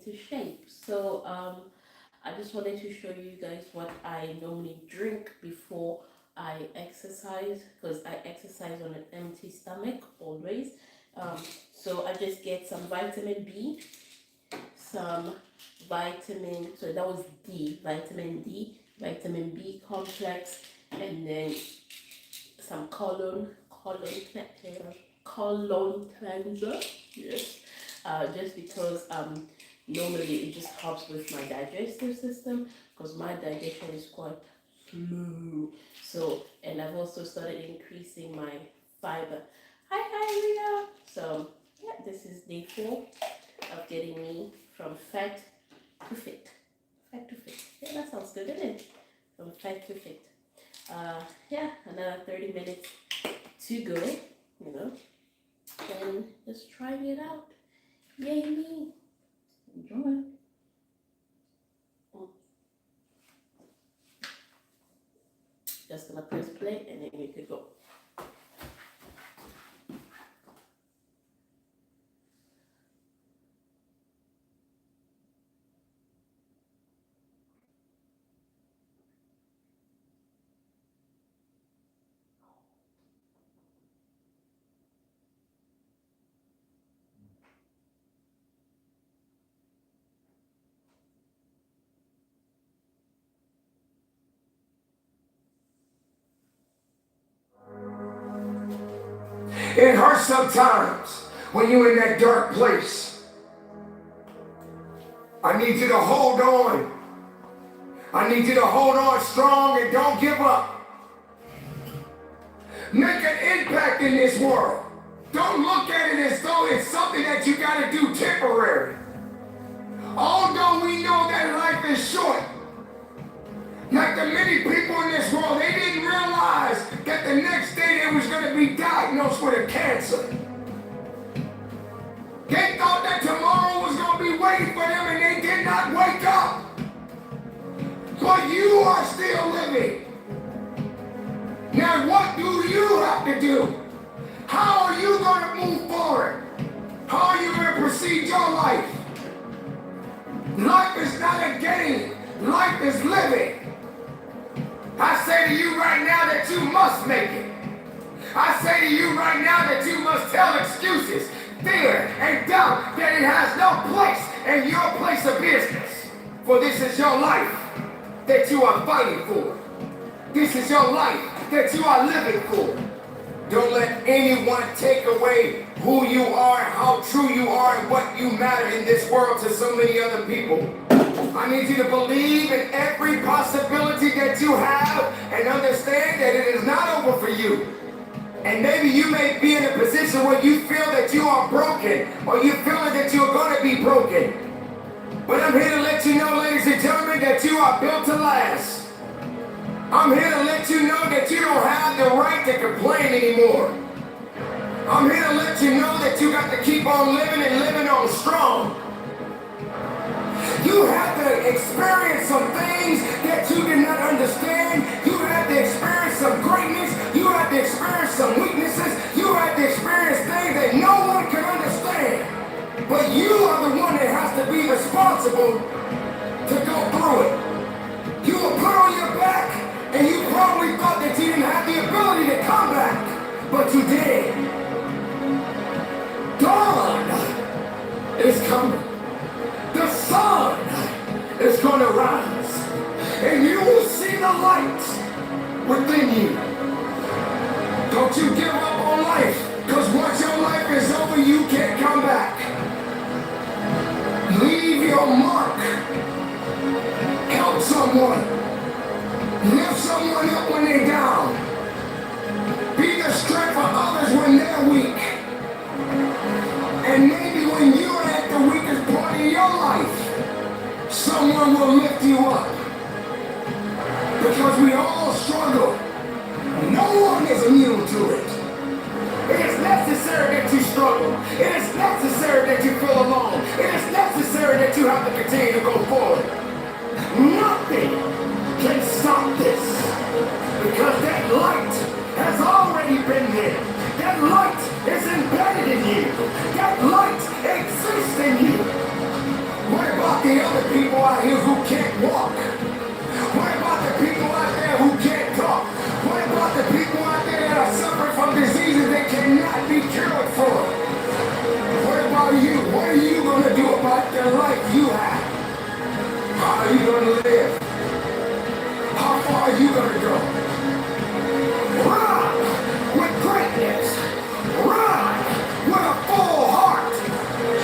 to shape. I just wanted to show you guys what I normally drink before I exercise because I exercise on an empty stomach always. Um, so I just get some vitamin B, some so that was vitamin B complex, and then some colon cleanser. Yes, just because normally it just helps with my digestive system because my digestion is quite slow. So, and I've also started increasing my fiber. Hi, Rita. So, yeah, this is day 4 of getting me from fat to fit. Fat to fit. Yeah, that sounds good, doesn't it? From fat to fit. Yeah, another 30 minutes to go, and just trying it out. Yay me. Enjoy. Just gonna press play and then we could go. It hurts sometimes when you're in that dark place. I need you to hold on. I need you to hold on strong and don't give up. Make an impact in this world. Don't look at it as though it's something that you got to do temporary. Although we know that life is short, like the many people in this world, they didn't realize that the next day they was going to be diagnosed with a cancer. They thought that tomorrow was going to be waiting for them and they did not wake up. But you are still living. Now what do you have to do? How are you going to move forward? How are you going to proceed your life? Life is not a game. Life is living. I say to you right now that you must make it. I say to you right now that you must tell excuses, fear, and doubt that it has no place in your place of business. For this is your life that you are fighting for. This is your life that you are living for. Don't let anyone take away who you are, how true you are, and what you matter in this world to so many other people. I need you to believe in every possibility that you have and understand that it is not over for you. And maybe you may be in a position where you feel that you are broken or you feel that you're going to be broken. But I'm here to let you know, ladies and gentlemen, that you are built to last. I'm here to let you know that you don't have the right to complain anymore. I'm here to let you know that you got to keep on living and living on strong. You have to experience some things that you did not understand. You have to experience some greatness. You have to experience some weaknesses. You have to experience things that no one can understand. But you are the one that has to be responsible to go through it. You were put on your back, and you probably thought that you didn't have the ability to come back, but you did. Dawn is coming. The sun is going to rise, and you will see the light within you. Don't you give up on life, because once your life is over, you can't come back. Leave your mark. Help someone. Lift someone up when they're down. Be the strength for others when they're weak. And maybe when you're at the weakest point in your life, someone will lift you up. Because we all struggle. No one is immune to it. It is necessary that you struggle. It is necessary that you feel alone. It is necessary that you have to continue to go forward. Nothing can stop this. Because that light has already been there. That light is embedded in you. That light exists in you. What about the other people out here who can't walk? What about the people out there who can't talk? What about the people out there that are suffering from diseases that cannot be cured for? What about you? What are you going to do about the life you have? How are you going to live? How far are you going to go? Run with greatness. Run with a full heart.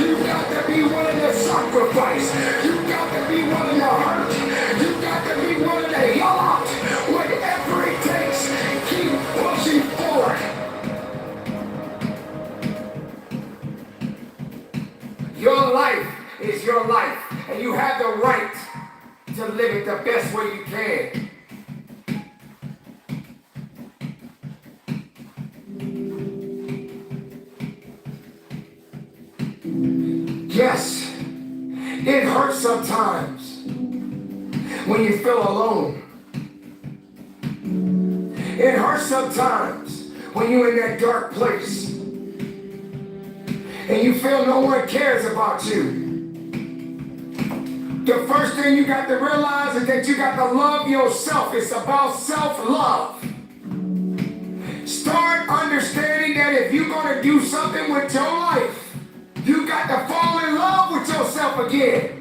You got to be willing to sacrifice. You got to be willing to hurt. You got to be willing to yell out whatever it takes. Keep pushing forward. Your life is your life, and you have the right to live it the best way you can. Yes, it hurts sometimes when you feel alone. It hurts sometimes when you're in that dark place and you feel no one cares about you. The first thing you got to realize is that you got to love yourself. It's about self-love. Start understanding that if you're going to do something with your life, you got to fall in love with yourself again.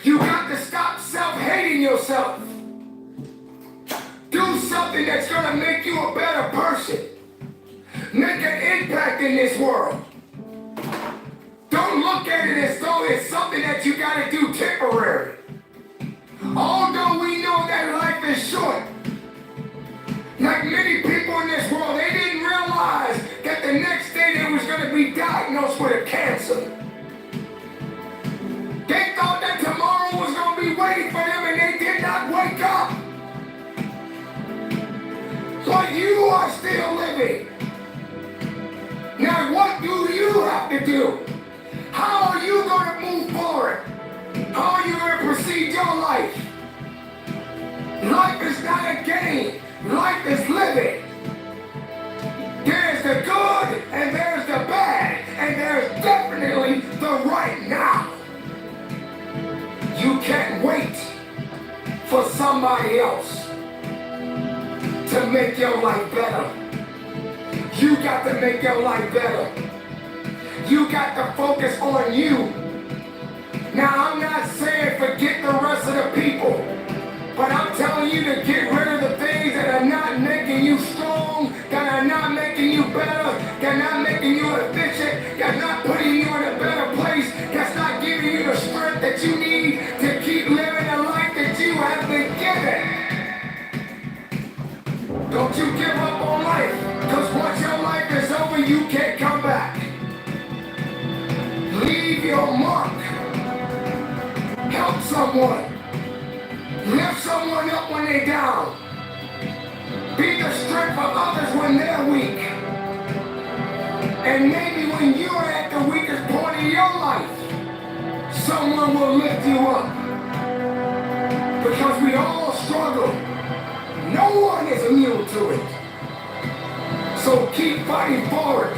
You got to stop self-hating yourself. Do something that's going to make you a better person. Make an impact in this world. Don't look at it as though it's something that you got to do temporary. Although we know that life is short, like many people in this world, they didn't realize that the next day they was going to be diagnosed with a cancer. They thought that tomorrow was going to be waiting for them and they did not wake up. But you are still living. Now what do you have to do? How are you going to move forward? How are you going to proceed your life? Life is not a game. Life is living. There's the good and there's the bad and there's definitely the right now. You can't wait for somebody else to make your life better. You got to make your life better. You got to focus on you. Now, I'm not saying forget the rest of the people, but I'm telling you to get rid of the things that are not making you strong, that are not making you better, that are not making you efficient, that are not putting you in a better place, that's not giving you the strength that you need to keep living the life that you have been given. Don't you give up on life, because once your life is over, you can't come back. Leave your mark. Help someone. Lift someone up when they're down. Be the strength for others when they're weak. And maybe when you're at the weakest point in your life, someone will lift you up. Because we all struggle. No one is immune to it. So keep fighting forward.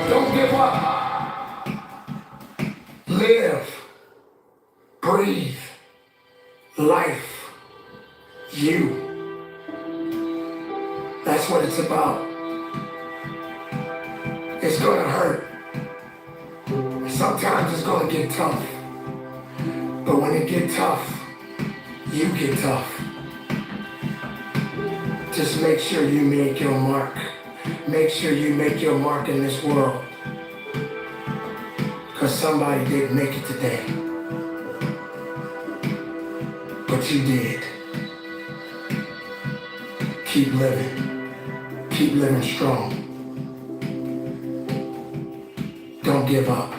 Don't give up. Live. Breathe. Life. You. That's what it's about. It's gonna hurt. Sometimes it's gonna get tough. But when it gets tough, you get tough. Just make sure you make your mark. Make sure you make your mark in this world. Because somebody didn't make it today. But you did. Keep living. Keep living strong. Don't give up.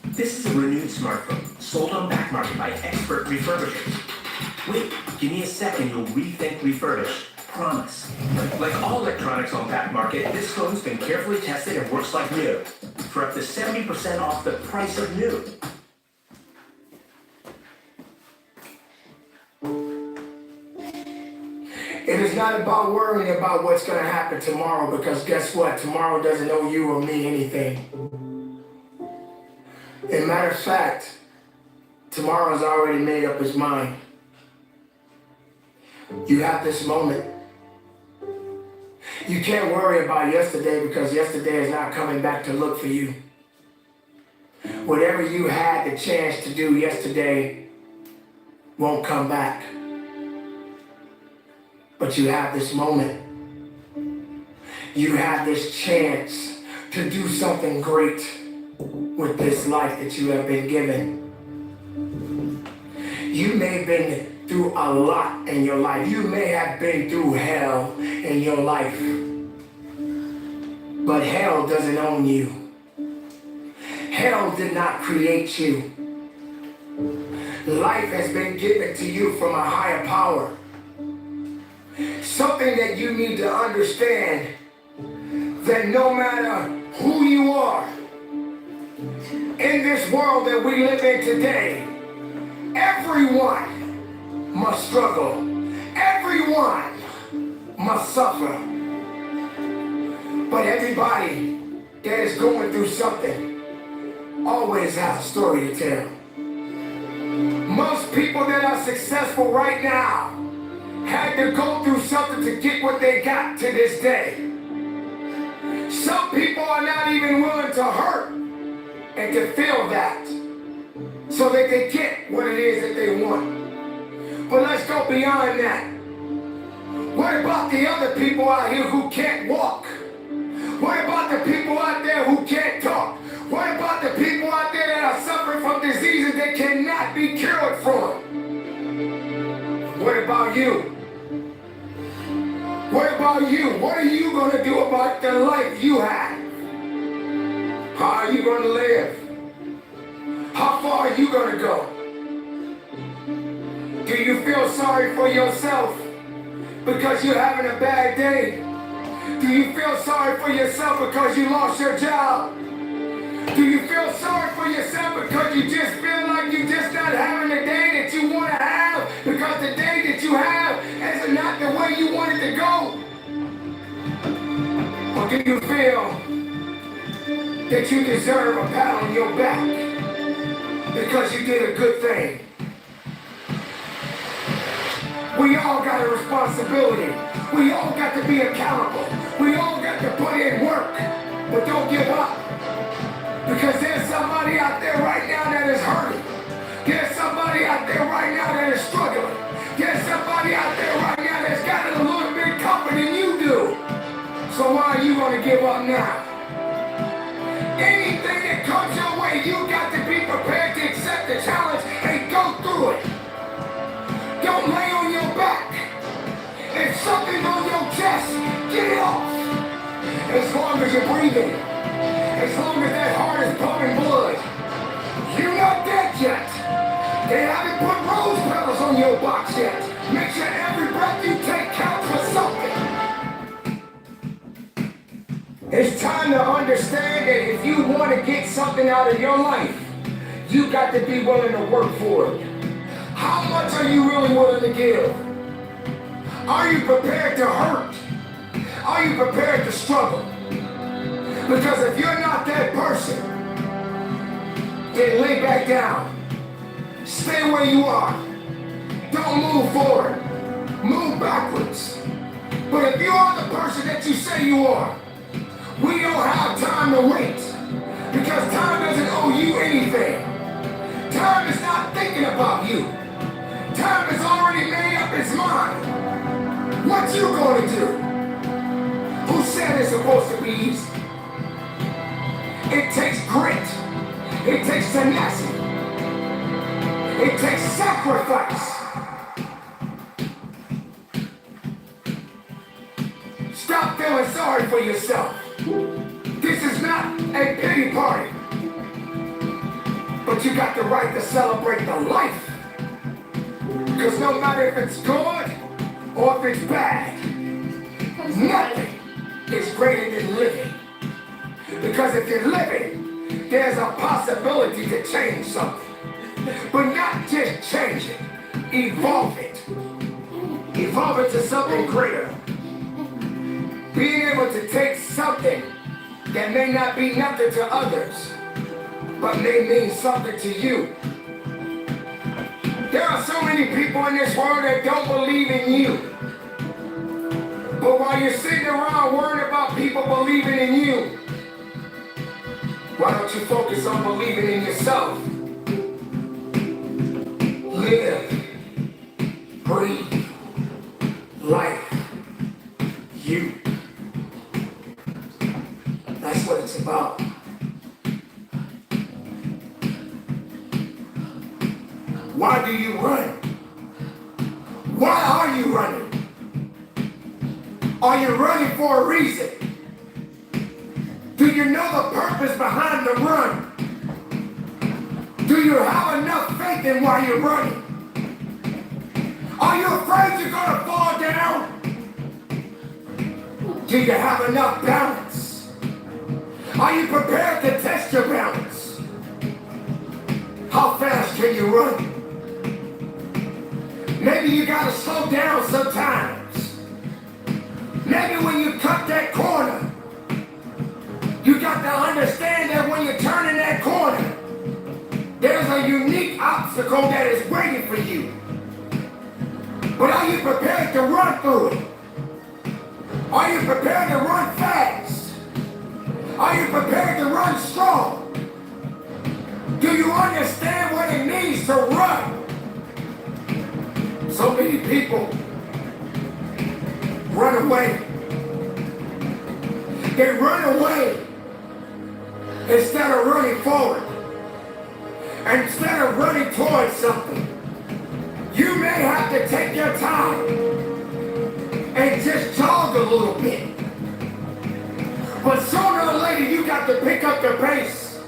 This is a renewed smartphone, sold on Back Market by expert refurbishers. Wait, give me a second, you'll rethink refurbish. Promise. Like all electronics on Back Market, this phone's been carefully tested and works like new. For up to 70% off the price of new. It is not about worrying about what's going to happen tomorrow, because guess what? Tomorrow doesn't owe you or me anything. As a matter of fact, tomorrow's already made up his mind. You have this moment. You can't worry about yesterday, because yesterday is not coming back to look for you. Whatever you had the chance to do yesterday won't come back. But you have this moment. You have this chance to do something great with this life that you have been given. You may have been through a lot in your life. You may have been through hell in your life. But hell doesn't own you. Hell did not create you. Life has been given to you from a higher power. Something that you need to understand, that no matter who you are, in this world that we live in today, everyone must struggle. Everyone must suffer. But everybody that is going through something always has a story to tell. Most people that are successful right now had to go through something to get what they got to this day. Some people are not even willing to hurt and to feel that so they can get what it is that they want. But let's go beyond that. What about the other people out here who can't walk? What about the people out there who can't talk? What about the people out there that are suffering from diseases that cannot be cured from? What about you? What about you? What are you going to do about the life you have? How are you going to live? How far are you going to go? Do you feel sorry for yourself because you're having a bad day? Do you feel sorry for yourself because you lost your job? Do you feel sorry for yourself because you just feel like you're just not having the day that you want to have, because the day that you have is not the way you want it to go? Or do you feel that you deserve a pat on your back because you did a good thing? We all got a responsibility. We all got to be accountable. We all got to put in work. But don't give up. Because there's somebody out there right now that is hurting. There's somebody out there right now that is struggling. There's somebody out there right now that's got it a little bit tougher than you do. So why are you going to give up now? Anything that comes your way, you got to be prepared to accept the challenge and go through it. Don't lay on your back. If something's on your chest, get it off. As long as you're breathing, as long as that heart is pumping blood, you're not dead yet. They haven't put rose petals on your box yet. Make sure every breath you take counts for something. It's time to understand that if you want to get something out of your life, you got to be willing to work for it. How much are you really willing to give? Are you prepared to hurt? Are you prepared to struggle? Because if you're not that person, then lay back down. Stay where you are. Don't move forward. Move backwards. But if you are the person that you say you are, we don't have time to wait. Because time doesn't owe you anything. Time is not thinking about you. Time has already made up its mind. What you going to do? Who said it's supposed to be easy? It takes grit. It takes tenacity. It takes sacrifice. Stop feeling sorry for yourself. This is not a pity party. But you got the right to celebrate the life. Because no matter if it's good or if it's bad, nothing is greater than living. Because if you're living, there's a possibility to change something. But not just change it, evolve it. evolve into something greater. Being able to take something that may not be nothing to others, but may mean something to you. There are so many people in this world that don't believe in you. But while you're sitting around worrying about people believing in you, why don't you focus on believing in yourself? Live, breathe, life, you. That's what it's about. Why do you run? Why are you running? Are you running for a reason? Do you know the purpose behind the run? Do you have enough faith in why you're running? Are you afraid you're gonna fall down? Do you have enough balance? Are you prepared to test your balance? How fast can you run? Maybe you gotta slow down sometimes. Maybe when you cut that corner, you got to understand that when you're turning that corner, there's a unique obstacle that is waiting for you. But are you prepared to run through it? Are you prepared to run fast? Are you prepared to run strong? Do you understand what it means to run? So many people run away. They run away instead of running forward. Instead of running towards something. You may have to take your time and just jog a little bit. But sooner or later you got to pick up the pace.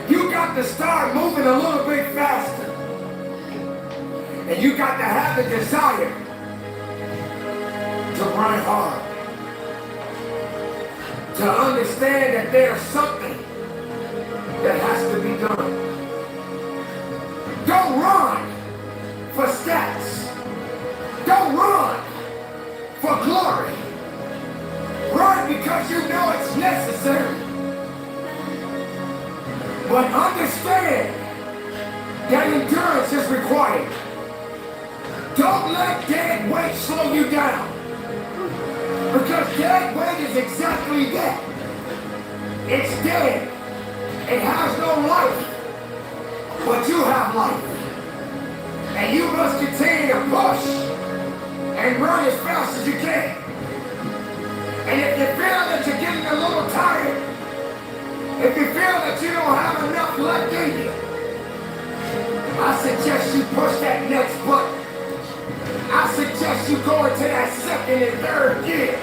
You got to start moving a little bit faster. And you got to have the desire to run hard. To understand that there's something that has to be done. Don't run for stats. Don't run for glory. Run because you know it's necessary. But understand that endurance is required. Don't let dead weight slow you down. Because dead weight is exactly that. It's dead. It has no life. But you have life. And you must continue to push and run as fast as you can. And if you feel that you're getting a little tired, if you feel that you don't have enough left in you, I suggest you push that next button. I suggest you go into that second and third gear.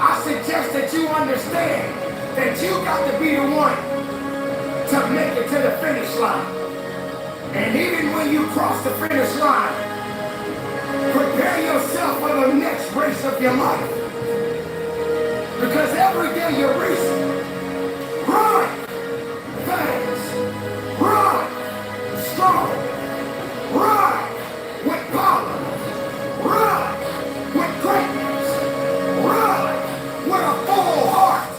I suggest that you understand that you got to be the one to make it to the finish line. And even when you cross the finish line, prepare yourself for the next race of your life. Because every day you're racing. Run fast. Run strong. Run with power. Run with greatness. Run with a full heart.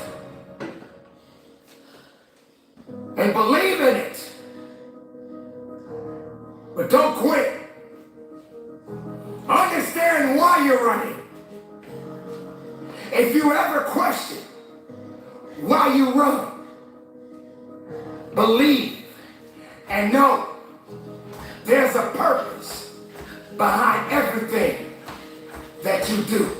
And believe in it. But don't quit. Understand why you're running. If you ever question why you run, believe and know there's a purpose behind everything that you do.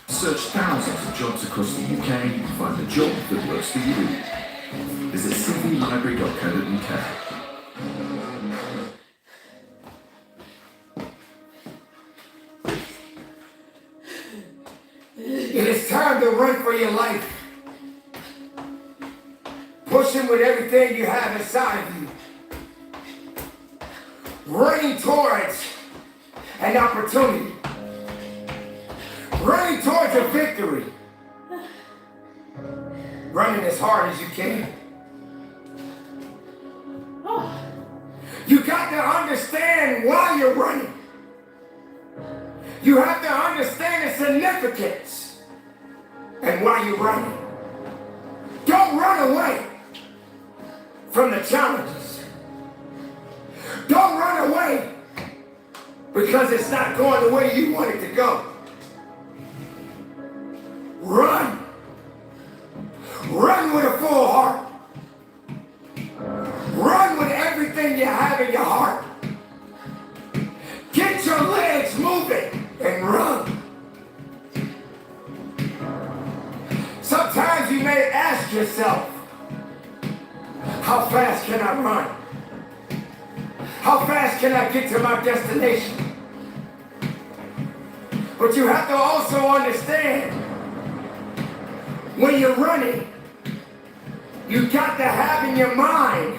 Search thousands of jobs across the UK and find the job that works for you. Visit sydneylibrary.co.uk. It is time to run for your life. Pushing with everything you have inside of you. Running towards an opportunity. Running towards a victory. Running as hard as you can. You got to understand why you're running. You have to understand the significance and why you're running. Don't run away from the challenges. Don't run away because it's not going the way you want it to go. Run. Run with a full heart. Run with everything you have in your heart. Get your legs moving and run. Sometimes you may ask yourself, how fast can I run? How fast can I get to my destination? But you have to also understand, when you're running, you got to have in your mind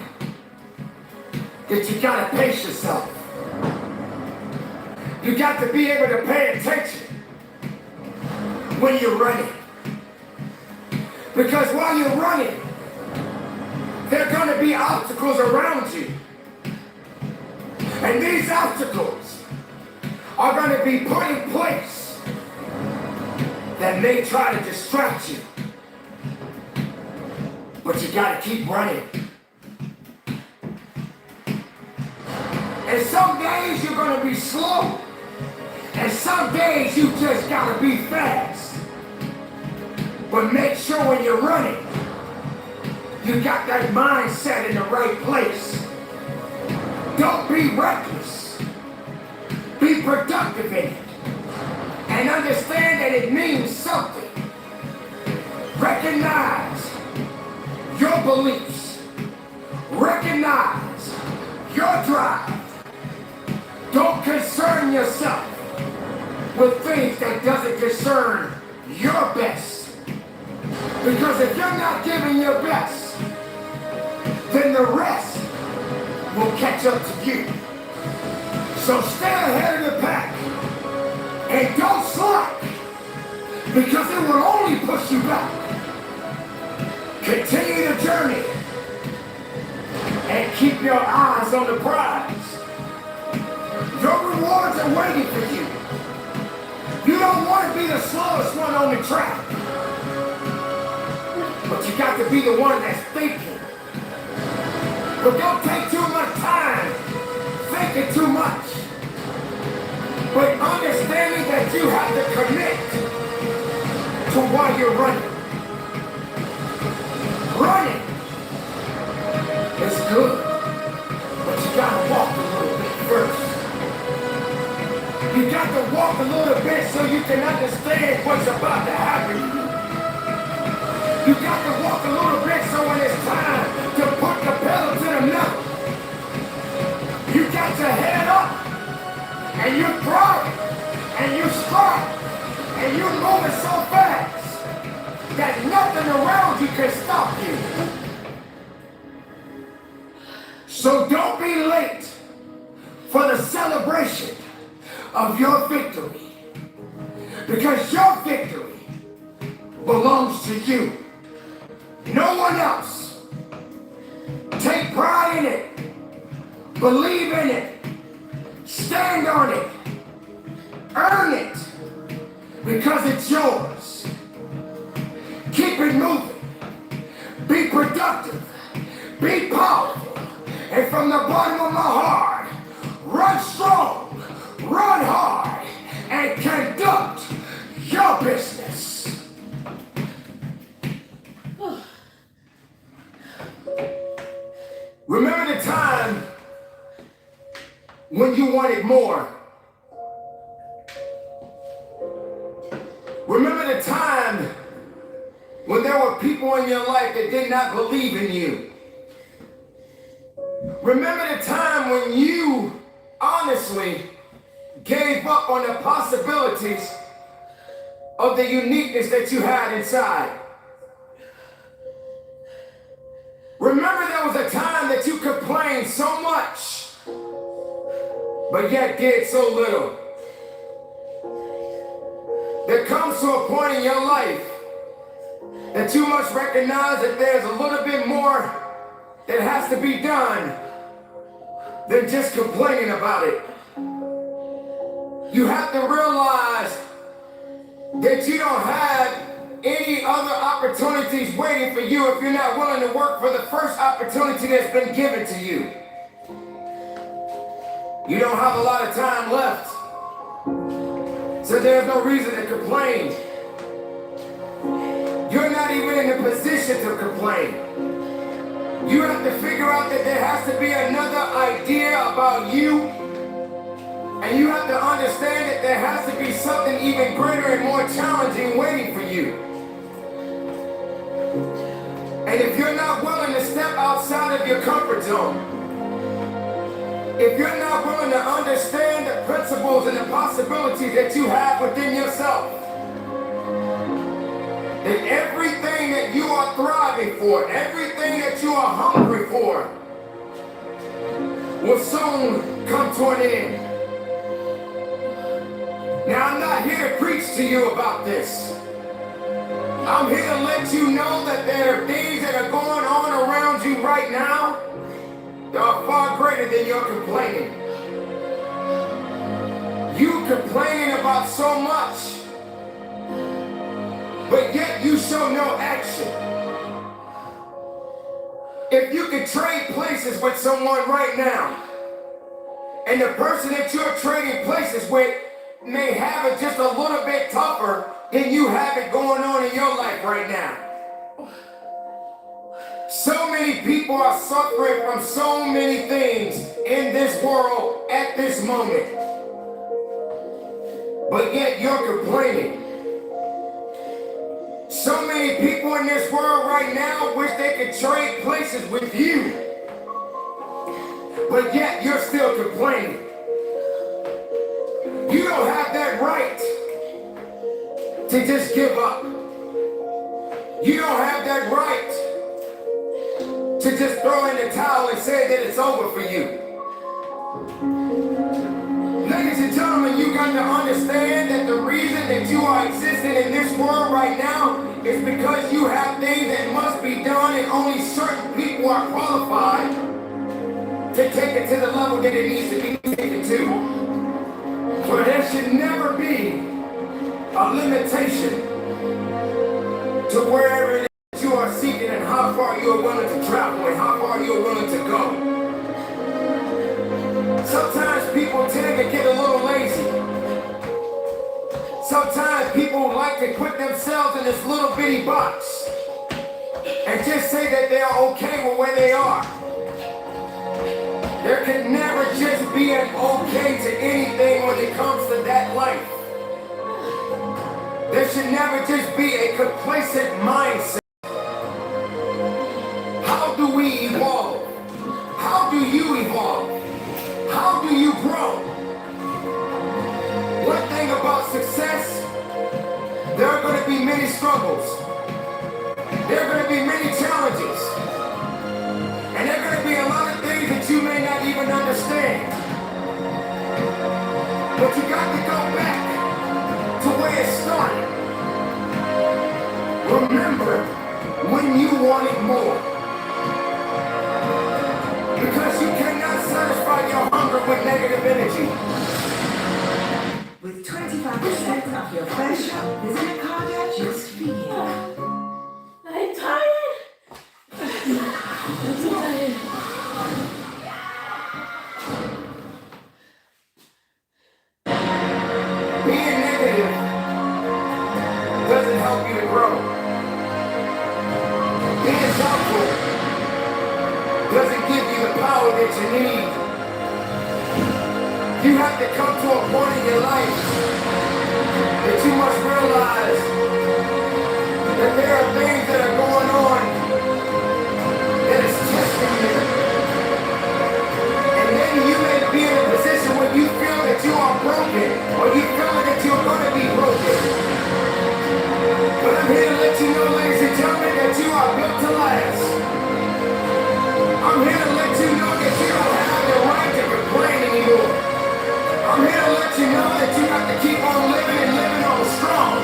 that you got to pace yourself. You got to be able to pay attention when you're running. Because while you're running, there are going to be obstacles around you. And these obstacles are going to be put in place that may try to distract you. But you got to keep running. And some days you're going to be slow. And some days you just got to be fast. But make sure when you're running, you got that mindset in the right place. Don't be reckless. Be productive in it. And understand that it means something. Recognize your beliefs. Recognize your drive. Don't concern yourself with things that doesn't concern your best. Because if you're not giving your best, then the rest will catch up to you. So stay ahead of the pack and don't slack, because it will only push you back. Continue the journey and keep your eyes on the prize. Your rewards are waiting for you. You don't want to be the slowest one on the track, but you got to be the one that's thinking. But don't take too much time thinking too much. But understanding that you have to commit to why you're running. Running is good, but you gotta walk a little bit first. You got to walk a little bit so you can understand what's about to happen to you. You got to walk a little bit so when it's time to put the pedal to the metal, you got your head up and you're throwing and you strike and you're moving so fast that nothing around you can stop you. So don't be late for the celebration of your victory, because your victory belongs to you. No one else. Take pride in it. Believe in it. Stand on it. Earn it. Because it's yours. Keep it moving. Be productive. Be powerful. And from the bottom of my heart, run strong, run hard, and conduct your business. Remember the time when you wanted more. Remember the time when there were people in your life that did not believe in you. Remember the time when you honestly gave up on the possibilities of the uniqueness that you had inside. Remember there was a time that you complained so much, but yet did so little. There comes to a point in your life that you must recognize that there's a little bit more that has to be done than just complaining about it. You have to realize that you don't have any other opportunities waiting for you if you're not willing to work for the first opportunity that's been given to you. You don't have a lot of time left, so there's no reason to complain. You're not even in a position to complain. You have to figure out that there has to be another idea about you, and you have to understand that there has to be something even greater and more challenging waiting for you. And if you're not willing to step outside of your comfort zone, if you're not willing to understand the principles and the possibilities that you have within yourself, then everything that you are thriving for, everything that you are hungry for, will soon come to an end. Now, I'm not here to preach to you about this. I'm here to let you know that there are things that are going on around you right now that are far greater than your complaining. You complaining about so much, but yet you show no action. If you could trade places with someone right now, and the person that you're trading places with may have it just a little bit tougher than you have it going on in your life right now. So many people are suffering from so many things in this world at this moment, but yet you're complaining. So many people in this world right now wish they could trade places with you, but yet you're still complaining. You don't have that right to just give up. You don't have that right to just throw in the towel and say that it's over for you. Ladies and gentlemen, you got to understand that the reason that you are existing in this world right now is because you have things that must be done, and only certain people are qualified to take it to the level that it needs to be taken to. So there should never be a limitation to wherever it is you are seeking and how far you are willing to travel and how far you are willing to go. Sometimes people tend to get a little lazy. Sometimes people like to put themselves in this little bitty box and just say that they are okay with where they are. There can never just be an okay to anything when it comes to that life. There should never just be a complacent mindset. How do we evolve? How do you evolve? How do you grow? One thing about success, there are going to be many struggles. There are going to be many challenges. And there are going to be a lot of things that you may not even understand. But you got to go back to where it started. Remember when you wanted more. Because you cannot satisfy your hunger with negative energy. With 25% off your first shop, visit a Cardiac just for you. I'm tired. I'm so tired. Being negative doesn't help you to grow. Being thoughtful doesn't give you the power that you need. You have to come to a point in your life that you must realize that there are things that are going on that is testing you. And maybe you may be in a position where you feel that you are broken, or you feel that you're going to be broken. But I'm here to let you know, ladies and gentlemen, that you are built to last. I'm here to let you know that you don't have the right to complain anymore. I'm here to let you know that you have to keep on living and living on strong.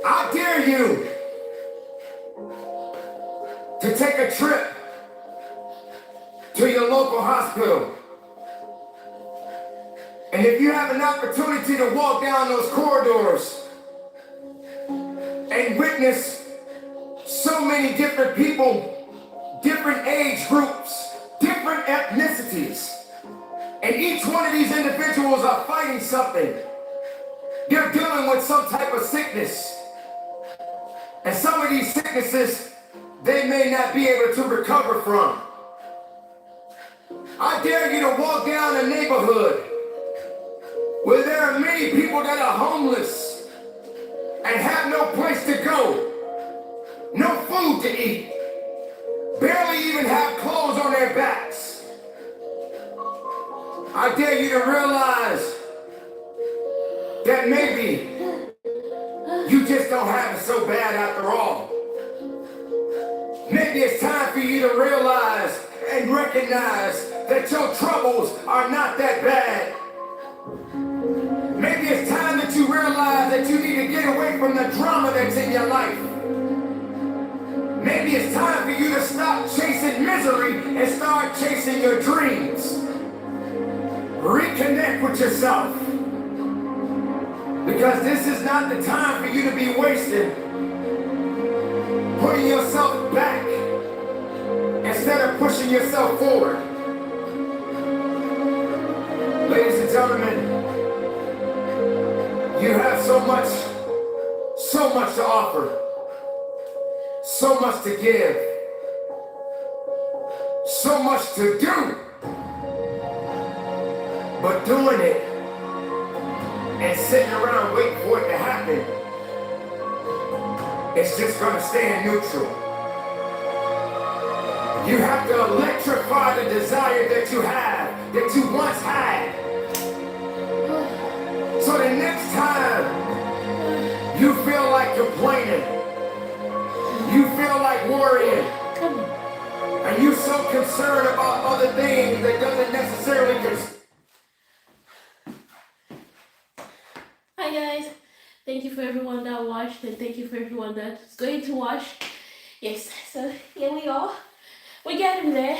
I dare you take a trip to your local hospital. And if you have an opportunity to walk down those corridors and witness so many different people, different age groups, different ethnicities, and each one of these individuals are fighting something. They're dealing with some type of sickness. And some of these sicknesses, they may not be able to recover from. I dare you to walk down a neighborhood where there are many people that are homeless and have no place to go, no food to eat, barely even have clothes on their backs. I dare you to realize that maybe you just don't have it so bad after all. Maybe it's time for you to realize and recognize that your troubles are not that bad. Maybe it's time that you realize that you need to get away from the drama that's in your life. Maybe it's time for you to stop chasing misery and start chasing your dreams. Reconnect with yourself. Because this is not the time for you to be wasting, putting yourself back instead of pushing yourself forward. Ladies and gentlemen, you have so much to offer, so much to give, so much to do, but doing it and sitting around waiting for it to happen, it's just gonna stay in neutral. You have to electrify the desire that you have, that you once had. So the next time you feel like complaining, you feel like worrying, and you're so concerned about other things that doesn't necessarily Hi guys, thank you for everyone that watched and thank you for everyone that's going to watch. Yes, so here we are. We're getting there.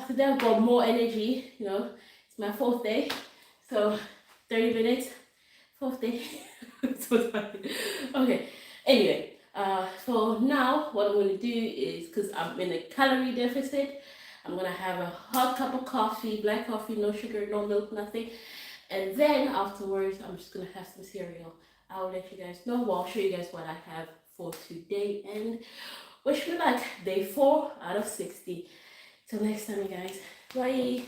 Today I've got more energy, you know, it's my 4th day. So 30 minutes, 4th day. So tired. Okay, anyway, so now what I'm going to do is, because I'm in a calorie deficit, I'm going to have a hot cup of coffee, black coffee, no sugar, no milk, nothing. And then afterwards, I'm just going to have some cereal. I'll let you guys know. Well, I'll show you guys what I have for today. And wish me luck. Day 4 out of 60. Till next time, you guys. Bye.